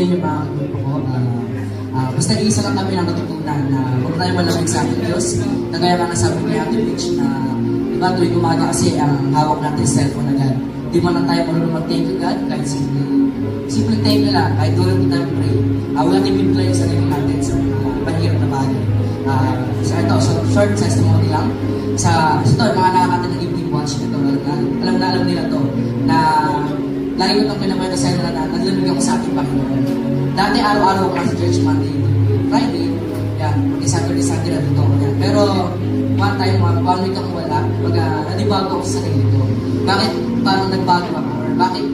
inyo mga grupo ko. Basta isa lang kami ng natutunan na huwag tayo malamig sa ating Diyos. Na gaya nga nasabi ni Ate Mitch na diba tuwing umaga kasi ang hawak natin cellphone agad. Di man lang tayo marunong mag-thank you God kahit simple thank you lang, kahit doon tayo pray. Huwag natin bibigay yung sarili natin sa mahirap na bagay. So short testimony lang. Sa ito, mga nakakata ng evening watch nito, alam nila to, na lagi ko itong pinakwento sa inyo na naglamig ako sa ating Panginoon. Dati araw-araw ako sa church Monday, Friday, yan, Saturday na dito ako yan. Pero one time, one week ako wala, nadibago ako sa sarili ko. Bakit parang nagbago ako? Or bakit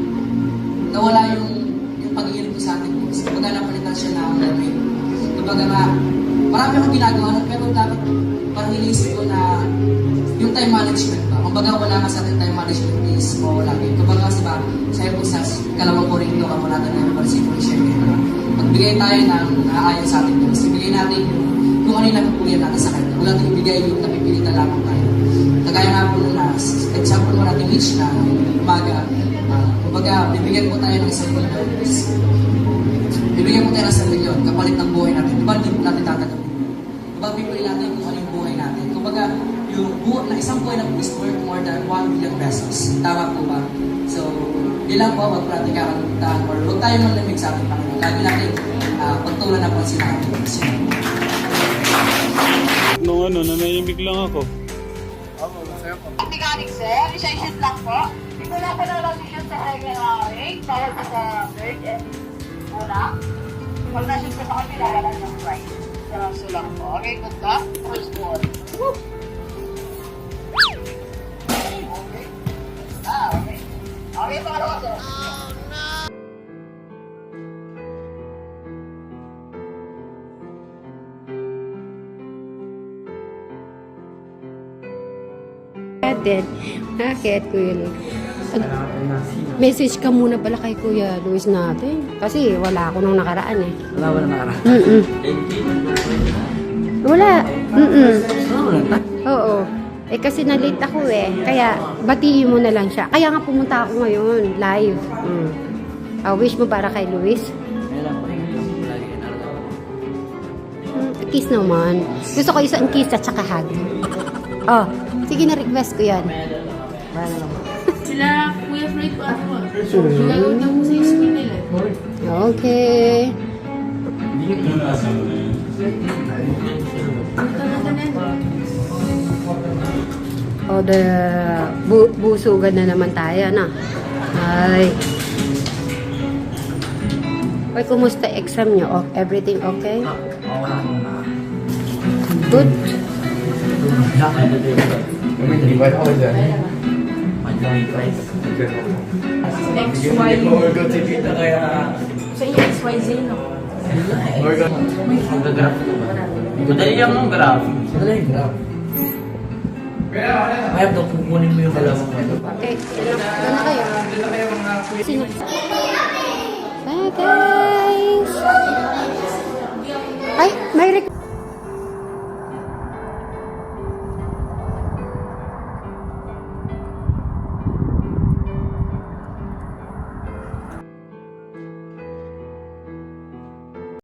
nawala yung pag-iinip ko sa ating Diyos? Kumbaga napalitan siya na ang lamig. Kumbaga nga, marami akong ginagawa nun, pero dapat parang iniisip ko na yung time management ba? Kumbaga wala ka sa ating time management is mawala din. Kumbaga kasi ba, sabi ko sa kalawang ko rin ito, kamulatan na yung versikulo share nito. Magbigay tayo ng naayon sa ating Diyos. Ibigay natin kung ano yung napupulian natin sa Kanya. Wala natin ibigay yung napipilitan lamang tayo. Kagaya nga po na, example mo natin Mitch na umaga, kumbaga, bibigyan po tayo ng 1 million. Bibigyan po tayo ng 1 million, kapalit ng buhay natin. Diba, hindi po natin tatanggapin. Diba, bibigyan natin kung ano yung buhay natin. Kumbaga, yung buhay na isang buhay na is worth more than 1 million pesos. Tama po ba? So, di lang po, wag po natin kakalimutan or huwag tayo malamig sa ating Panginoon. Lagi natin pagtulan na po sinabi. Nung nanahimik lang ako. Hindi ka rin, sir. Isa-shoot lang po. Ito na po na shoot sa second ring. Bawal po sa third and una. Pag na-shoot po sa kapila, wala ng price. So lang po. Okay, good luck. First ball. Woo! Okay. Okay. Okay, pangalawa, sir. Din. Bakit, Kuya Luis? Message ka muna pala kay Kuya Luis natin. Kasi wala ako nung nakaraan eh. Wala nakaraan. Wala. Oo. Eh kasi na-late ako eh. Kaya batiin mo na lang siya. Kaya nga pumunta ako ngayon, live. Wish mo para kay Luis? Kiss naman. Gusto ko isang kiss at saka hug. Oh, sige na request ko yan. Sila, Kuya Floyd po ako. Gagawin na po sa screen nila. Okay. O, busugan na naman tayo, na. Ay. Oy, kumusta exam nyo? Oh, everything okay? Good? XY. Sa inyo, XYZ, no? Madali lang mong graph. Madali yung graph. Kaya ito, kukunin mo yung kalawang mo. Okay, doon na kayo. Sino? Bye, guys! Ay, may